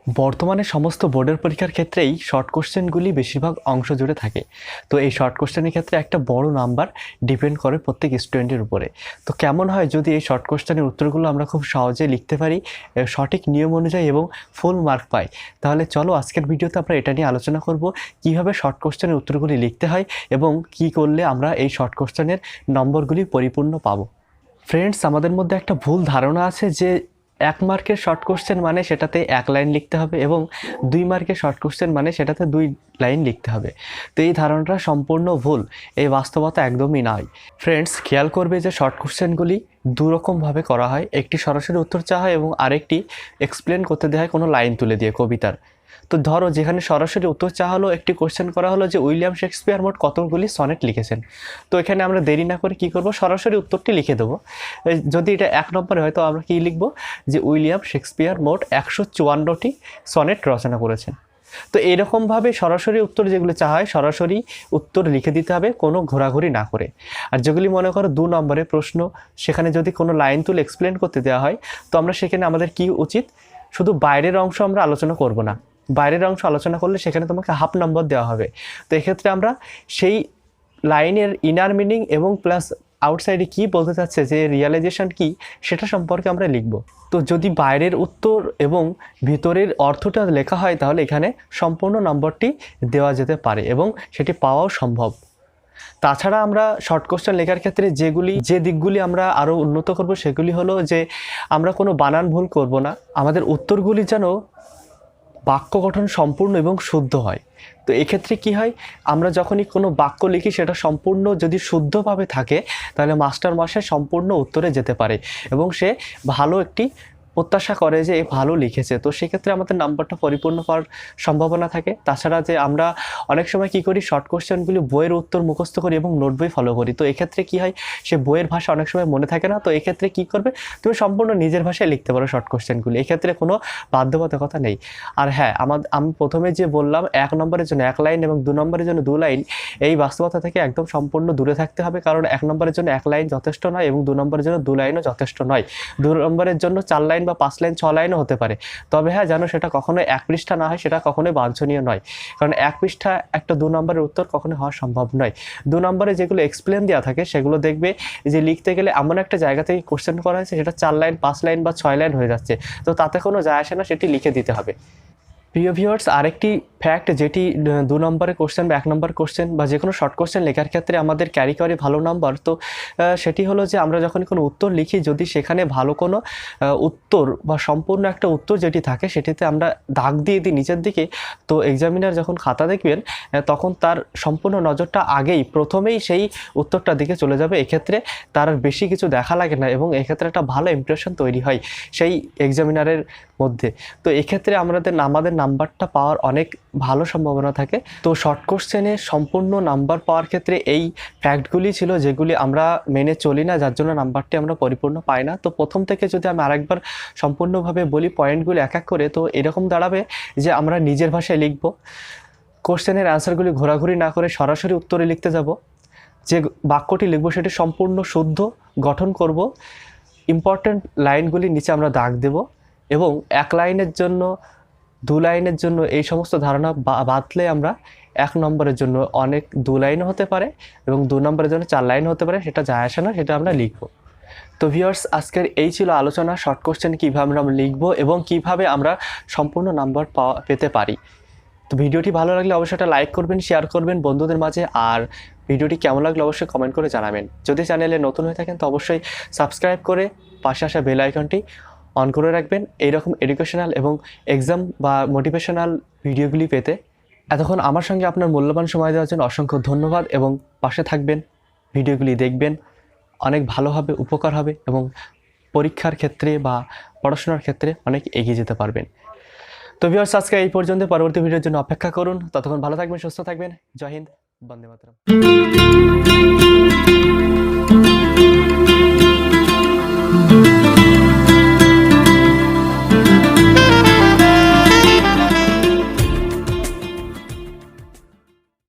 বর্তমানে সমস্ত বোর্ডের পরীক্ষার ক্ষেত্রেই শর্ট কোশ্চেনগুলি বেশিরভাগ অংশ জুড়ে থাকে। তো এই শর্ট কোশ্চেনের ক্ষেত্রে একটা বড় নাম্বার ডিপেন্ড করে প্রত্যেক স্টুডেন্টের উপরে। তো কেমন হয় যদি এই শর্ট কোশ্চেনের উত্তরগুলো আমরা খুব সহজে লিখতে পারি সঠিক নিয়ম অনুযায়ী এবং ফুল মার্ক পাই। তাহলে চলো আজকের ভিডিওতে আমরা এটা নিয়ে আলোচনা করব, কিভাবে শর্ট কোশ্চেনের উত্তরগুলি লিখতে হয় এবং কি করলে আমরা এই শর্ট কোশ্চেনের নম্বরগুলি পরিপূর্ণ পাবো। ফ্রেন্ডস, আমাদের মধ্যে একটা ভুল ধারণা আছে যে 1 মার্কের শর্ট কোশ্চেন মানে সেটাতে 1 লাইন লিখতে হবে এবং 2 মার্কের শর্ট কোশ্চেন মানে সেটাতে 2 লাইন লিখতে হবে। তো এই ধারণাটা সম্পূর্ণ ভুল, এই বাস্তবতা একদমই নয়। ফ্রেন্ডস, খেয়াল করবে যে শর্ট কোশ্চেনগুলি দুরকমভাবে করা হয়, একটি সরাসরি উত্তর চাওয়া হয় এবং আরেকটি এক্সপ্লেন করতে দেওয়া হয় কোনো লাইন তুলে দিয়ে কবিতার। তো ধরো যেখানে সরাসরি উত্তর চাওয়া হলো, একটি কোশ্চেন করা হলো যে উইলিয়াম শেক্সপিয়ার মোট কতগুলি সনেট লিখেছেন। তো এখানে আমরা দেরি না করে কী করব, সরাসরি উত্তরটি লিখে দেবো। যদি এটা 1 নম্বরে হয় তো আমরা কী লিখব, যে উইলিয়াম শেক্সপিয়ার মোট 154টি সনেট রচনা করেছেন। তো এইরকমভাবে সরাসরি উত্তর যেগুলো চাওয়া হয় সরাসরি উত্তর লিখে দিতে হবে, কোনো ঘোরাঘুরি না করে। আর যেগুলি মনে করো 2 নম্বরের প্রশ্ন, সেখানে যদি কোনো লাইন তুলে এক্সপ্লেন করতে দেওয়া হয় তো আমরা সেখানে আমাদের কি উচিত, শুধু বাইরের অংশ আমরা আলোচনা করব না। বাইরের অংশ আলোচনা করলে সেখানে তোমাকে হাফ নম্বর দেওয়া হবে। তো এক্ষেত্রে আমরা সেই লাইনের ইনার মিনিং এবং প্লাস আউটসাইডে কী বলতে চাচ্ছে, যে রিয়ালাইজেশন কি, সেটা সম্পর্কে আমরা লিখব। তো যদি বাইরের উত্তর এবং ভিতরের অর্থটা লেখা হয় তাহলে এখানে সম্পূর্ণ নম্বরটি দেওয়া যেতে পারে এবং সেটি পাওয়াও সম্ভব। তাছাড়া আমরা শর্ট কোশ্চেন লেখার ক্ষেত্রে যে দিকগুলি আমরা আরও উন্নত করব সেগুলি হলো যে আমরা কোনো বানান ভুল করব না। আমাদের উত্তরগুলি যেন বাক্য গঠন সম্পূর্ণ এবং শুদ্ধ হয়। তো এক্ষেত্রে কি হয়, আমরা যখনই কোনো বাক্য লিখি সেটা সম্পূর্ণ যদি শুদ্ধভাবে থাকে তাহলে মাস্টার মশাই সম্পূর্ণ উত্তরে যেতে পারে এবং সে ভালো একটি প্রত্যাশা করে যে ভালো লিখেছে। তো সেক্ষেত্রে আমাদের নাম্বারটা পরিপূর্ণ পাওয়ার সম্ভাবনা থাকে। তাছাড়া যে আমরা অনেক সময় কি করি, শর্ট কোশ্চেনগুলি বইয়ের উত্তর মুখস্থ করি এবং নোট বই ফলো করি। তো এক্ষেত্রে কি হয়, সে বইয়ের ভাষা অনেক সময় মনে থাকে না। তো এক্ষেত্রে কি করবে, তুমি সম্পূর্ণ নিজের ভাষায় লিখতে পারো শর্ট কোশ্চেনগুলি, এক্ষেত্রে কোনো বাধ্যবাধকতা নেই। আর হ্যাঁ, আমি প্রথমে যে বললাম 1 নম্বরের জন্য 1 লাইন এবং 2 নম্বরের জন্য 2 লাইন, এই বাস্তবতা থেকে একদম সম্পূর্ণ দূরে থাকতে হবে। কারণ 1 নম্বরের জন্য 1 লাইন যথেষ্ট নয় এবং 2 নম্বরের জন্য 2 লাইনও যথেষ্ট নয়। 2 নম্বরের জন্য 4 লাইন বা 5 লাইন 6 লাইনও হতে পারে। তবে হ্যাঁ, যেন সেটা কখনোই 1 পৃষ্ঠা না হয়, সেটা কখনোই বাঞ্ছনীয় নয়। কারণ 1 পৃষ্ঠা একটা 2 নম্বরের উত্তর কখনোই হওয়া সম্ভব নয়। 2 নম্বরে যেগুলো এক্সপ্লেন দেওয়া থাকে সেগুলো দেখবে যে লিখতে গেলে এমন একটা জায়গা থেকে কোশ্চেন করা হয়েছে সেটা 4 লাইন 5 লাইন বা 6 লাইন হয়ে যাচ্ছে। তো তাতে কোনো যায় আসে না, সেটি লিখে দিতে হবে। প্রিয় ভিউয়ার্স, আরেকটি ফ্যাক্ট যেটি 2 নম্বরের কোশ্চেন বা 1 নম্বর কোশ্চেন বা যে কোনো শর্ট কোশ্চেন লেখার ক্ষেত্রে আমাদের ক্যারি করে ভালো নাম্বার, তো সেটি হলো যে আমরা যখন কোনো উত্তর লিখি, যদি সেখানে ভালো কোনো উত্তর বা সম্পূর্ণ একটা উত্তর যেটি থাকে সেটিতে আমরা দাগ দিয়ে দিই নিচের দিকে, তো এক্সামিনার যখন খাতা দেখবেন তখন তার সম্পূর্ণ নজরটা প্রথমেই সেই উত্তরটার দিকে চলে যাবে। এক্ষেত্রে তার আর বেশি কিছু দেখা লাগে না এবং এক্ষেত্রে একটা ভালো ইমপ্রেশন তৈরি হয় সেই এক্সামিনারের মধ্যে। তো এক্ষেত্রে আমাদের নাম্বারটা পাওয়ার অনেক ভালো সম্ভাবনা থাকে। তো শর্ট কোশ্চেনে সম্পূর্ণ নাম্বার পাওয়ার ক্ষেত্রে এই ফ্যাক্টগুলি ছিল যেগুলি আমরা মেনে চলি না, যার জন্য নাম্বারটি আমরা পরিপূর্ণ পাই না। তো প্রথম থেকে যদি আমি আরেকবার সম্পূর্ণভাবে বলি পয়েন্টগুলি এক এক করে, তো এরকম দাঁড়াবে যে আমরা নিজের ভাষায় লিখব, কোশ্চেনের অ্যান্সারগুলি ঘোরাঘুরি না করে সরাসরি উত্তরে লিখতে যাব, যে বাক্যটি লিখব সেটি সম্পূর্ণ শুদ্ধ গঠন করব, ইম্পর্ট্যান্ট লাইনগুলি নিচে আমরা দাগ দেব এবং 1 লাইনের জন্য 2 লাইনের জন্য এই সমস্ত ধারণা বাদলে আমরা 1 নম্বরের জন্য অনেক 2 লাইনও হতে পারে এবং 2 নম্বরের জন্য 4 লাইন হতে পারে, সেটা যায় আসে না, সেটা আমরা লিখব। তো ভিউয়ার্স, আজকের এই ছিল আলোচনা শর্ট কোশ্চেন কীভাবে আমরা লিখব এবং কিভাবে আমরা সম্পূর্ণ নাম্বার পেতে পারি। তো ভিডিওটি ভালো লাগলে অবশ্যই একটা লাইক করবেন, শেয়ার করবেন বন্ধুদের মাঝে, আর ভিডিওটি কেমন লাগলে অবশ্যই কমেন্ট করে জানাবেন। যদি চ্যানেলে নতুন হয়ে থাকেন তো অবশ্যই সাবস্ক্রাইব করে পাশে আসা বেল আইকনটি অন করে রাখবেন এইরকম এডুকেশনাল এবং এক্সাম বা মোটিভেশনাল ভিডিওগুলি পেতে। এতক্ষণ আমার সঙ্গে আপনার মূল্যবান সময় দেওয়ার জন্য অসংখ্য ধন্যবাদ এবং পাশে থাকবেন, ভিডিওগুলি দেখবেন, অনেক ভালো হবে, উপকার হবে এবং পরীক্ষার ক্ষেত্রে বা পড়াশোনার ক্ষেত্রে অনেক এগিয়ে যেতে পারবেন। তো ভিউয়ার্স, আজকে এই পর্যন্ত, পরবর্তী ভিডিওর জন্য অপেক্ষা করুন। ততক্ষণ ভালো থাকবেন, সুস্থ থাকবেন। জয় হিন্দ, বন্দে মাতরম।